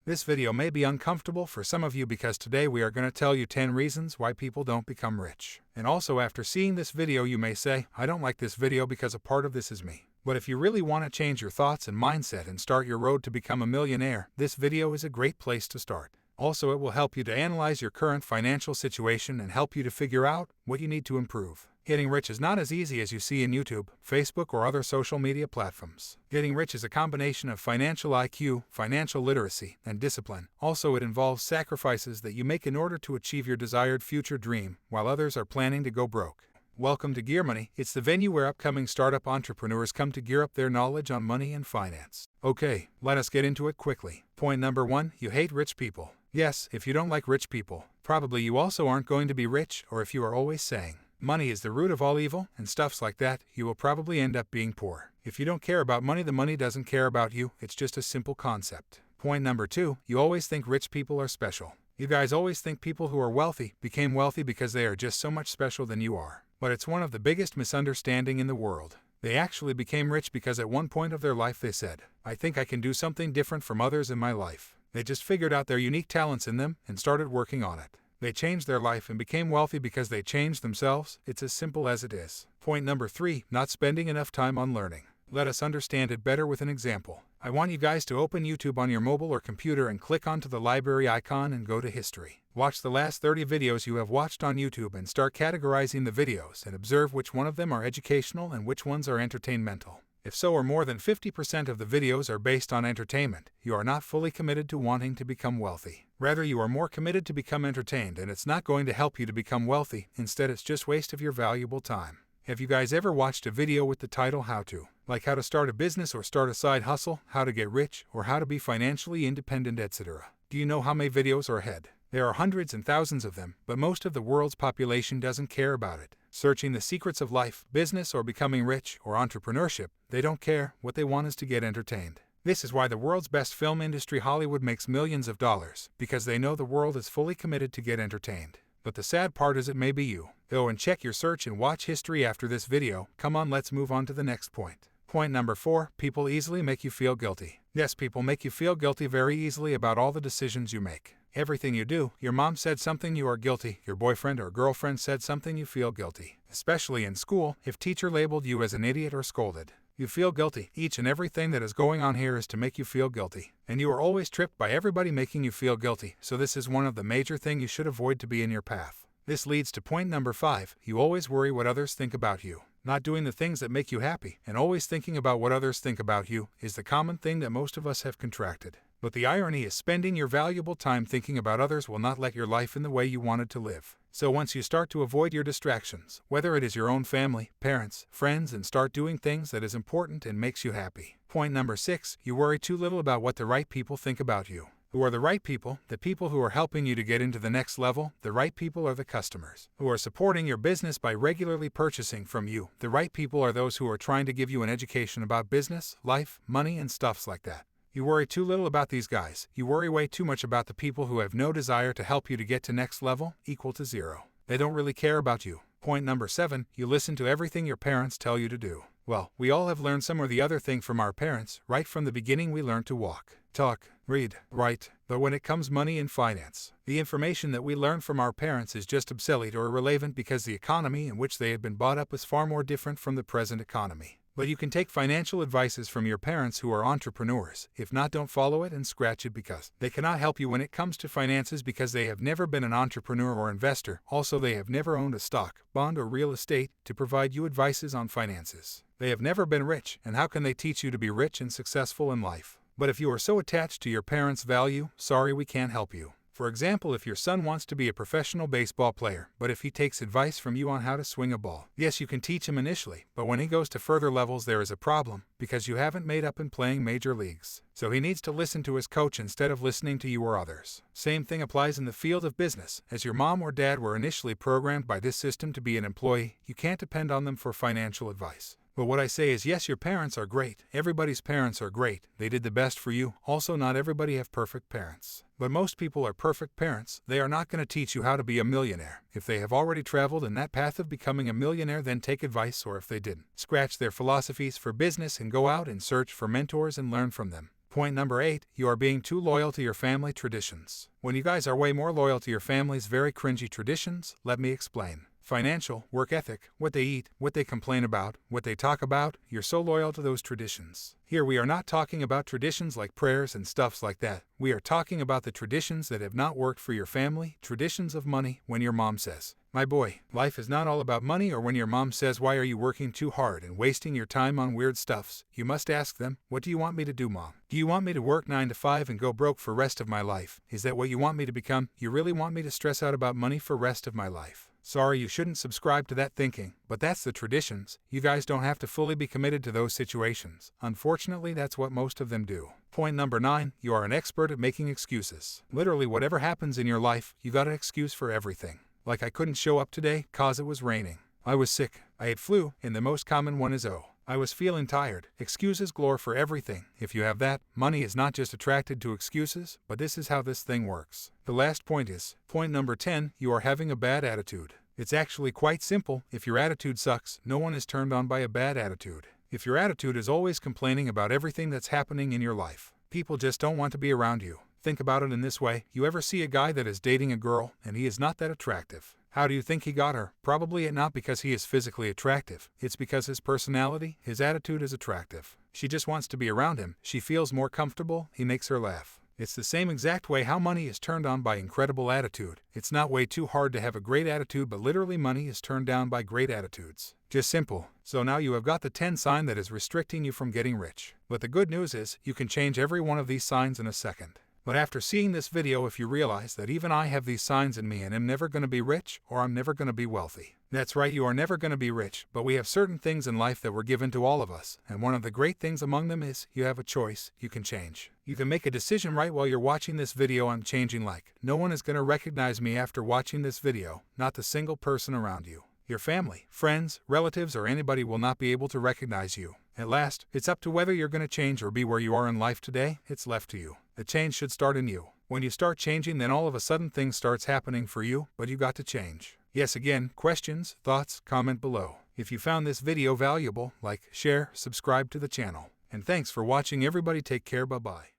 This video may be uncomfortable for some of you because today we are going to tell you 10 reasons why people don't become rich. And also after seeing this video you may say, I don't like this video because a part of this is me. But if you really want to change your thoughts and mindset and start your road to become a millionaire, this video is a great place to start. Also, it will help you to analyze your current financial situation and help you to figure out what you need to improve. Getting rich is not as easy as you see in YouTube, Facebook, or other social media platforms. Getting rich is a combination of financial IQ, financial literacy, and discipline. Also, it involves sacrifices that you make in order to achieve your desired future dream, while others are planning to go broke. Welcome to Gear Money. It's the venue where upcoming startup entrepreneurs come to gear up their knowledge on money and finance. Okay, let us get into it quickly. Point number 1, you hate rich people. Yes, if you don't like rich people, probably you also aren't going to be rich, or if you are always saying, money is the root of all evil, and stuffs like that, you will probably end up being poor. If you don't care about money, the money doesn't care about you. It's just a simple concept. Point number 2, you always think rich people are special. You guys always think people who are wealthy became wealthy because they are just so much special than you are. But it's one of the biggest misunderstandings in the world. They actually became rich because at one point of their life they said, I think I can do something different from others in my life. They just figured out their unique talents in them and started working on it. They changed their life and became wealthy because they changed themselves. It's as simple as it is. Point number 3, not spending enough time on learning. Let us understand it better with an example. I want you guys to open YouTube on your mobile or computer and click onto the library icon and go to history. Watch the last 30 videos you have watched on YouTube and start categorizing the videos and observe which one of them are educational and which ones are entertainmental. If so, or more than 50% of the videos are based on entertainment, you are not fully committed to wanting to become wealthy. Rather, you are more committed to become entertained, and it's not going to help you to become wealthy. Instead, it's just waste of your valuable time. Have you guys ever watched a video with the title How To? Like how to start a business or start a side hustle, how to get rich, or how to be financially independent, etc. Do you know how many videos are ahead? There are hundreds and thousands of them, but most of the world's population doesn't care about it. Searching the secrets of life, business, or becoming rich, or entrepreneurship, they don't care. What they want is to get entertained. This is why the world's best film industry, Hollywood, makes millions of dollars, because they know the world is fully committed to get entertained. But the sad part is it may be you. Go and check your search and watch history after this video. Come on, let's move on to the next point. Point number 4, people easily make you feel guilty. Yes, people make you feel guilty very easily about all the decisions you make. Everything you do, your mom said something, you are guilty. Your boyfriend or girlfriend said something, you feel guilty. Especially in school, if teacher labeled you as an idiot or scolded, you feel guilty. Each and everything that is going on here is to make you feel guilty. And you are always tripped by everybody making you feel guilty, so this is one of the major things you should avoid to be in your path. This leads to point number 5, you always worry what others think about you. Not doing the things that make you happy, and always thinking about what others think about you, is the common thing that most of us have contracted. But the irony is spending your valuable time thinking about others will not let your life in the way you wanted to live. So once you start to avoid your distractions, whether it is your own family, parents, friends, and start doing things that is important and makes you happy. Point number 6, you worry too little about what the right people think about you. Who are the right people? The people who are helping you to get into the next level. The right people are the customers, who are supporting your business by regularly purchasing from you. The right people are those who are trying to give you an education about business, life, money, and stuffs like that. You worry too little about these guys. You worry way too much about the people who have no desire to help you to get to next level, equal to 0. They don't really care about you. Point number 7, you listen to everything your parents tell you to do. Well, we all have learned some or the other thing from our parents. Right from the beginning we learned to walk, talk, read, write. But when it comes money and finance, the information that we learn from our parents is just obsolete or irrelevant because the economy in which they have been brought up is far more different from the present economy. But you can take financial advices from your parents who are entrepreneurs. If not, don't follow it and scratch it because they cannot help you when it comes to finances because they have never been an entrepreneur or investor. Also, they have never owned a stock, bond, or real estate to provide you advices on finances. They have never been rich, and how can they teach you to be rich and successful in life? But if you are so attached to your parents' value, sorry, we can't help you. For example, if your son wants to be a professional baseball player, but if he takes advice from you on how to swing a ball, yes, you can teach him initially, but when he goes to further levels there is a problem, because you haven't made up in playing major leagues. So he needs to listen to his coach instead of listening to you or others. Same thing applies in the field of business. As your mom or dad were initially programmed by this system to be an employee, you can't depend on them for financial advice. But what I say is, yes, your parents are great. Everybody's parents are great. They did the best for you. Also, not everybody have perfect parents. But most people are perfect parents. They are not going to teach you how to be a millionaire. If they have already traveled in that path of becoming a millionaire, then take advice, or if they didn't, scratch their philosophies for business and go out and search for mentors and learn from them. Point number 8, you are being too loyal to your family traditions. When you guys are way more loyal to your family's very cringy traditions, let me explain. Financial, work ethic, what they eat, what they complain about, what they talk about, you're so loyal to those traditions. Here we are not talking about traditions like prayers and stuffs like that. We are talking about the traditions that have not worked for your family, traditions of money. When your mom says, "My boy, life is not all about money," or when your mom says, "Why are you working too hard and wasting your time on weird stuffs?" you must ask them, "What do you want me to do, Mom? Do you want me to work 9 to 5 and go broke for rest of my life? Is that what you want me to become? You really want me to stress out about money for rest of my life?" Sorry, you shouldn't subscribe to that thinking, but that's the traditions. You guys don't have to fully be committed to those situations. Unfortunately, that's what most of them do. Point number 9, you are an expert at making excuses. Literally, whatever happens in your life, you got an excuse for everything. Like, I couldn't show up today 'cause it was raining. I was sick. I had flu, and the most common one is I was feeling tired. Excuses galore for everything. If you have that, money is not just attracted to excuses, but this is how this thing works. The last point is, point number 10, you are having a bad attitude. It's actually quite simple. If your attitude sucks, no one is turned on by a bad attitude. If your attitude is always complaining about everything that's happening in your life, people just don't want to be around you. Think about it in this way. You ever see a guy that is dating a girl, and he is not that attractive? How do you think he got her? Probably not because he is physically attractive. It's because his personality, his attitude is attractive. She just wants to be around him. She feels more comfortable. He makes her laugh. It's the same exact way how money is turned on by incredible attitude. It's not way too hard to have a great attitude, but literally money is turned down by great attitudes. Just simple. So now you have got the 10 sign that is restricting you from getting rich. But the good news is, you can change every one of these signs in a second. But after seeing this video, if you realize that even I have these signs in me and am never going to be rich, or I'm never going to be wealthy. That's right, you are never going to be rich, but we have certain things in life that were given to all of us, and one of the great things among them is, you have a choice, you can change. You can make a decision right while you're watching this video on changing. Like, no one is going to recognize me after watching this video, not a single person around you. Your family, friends, relatives, or anybody will not be able to recognize you. At last, it's up to whether you're going to change or be where you are in life today. It's left to you. The change should start in you. When you start changing, then all of a sudden things starts happening for you, but you got to change. Yes, again, questions, thoughts, comment below. If you found this video valuable, like, share, subscribe to the channel. And thanks for watching everybody. Take care, bye-bye.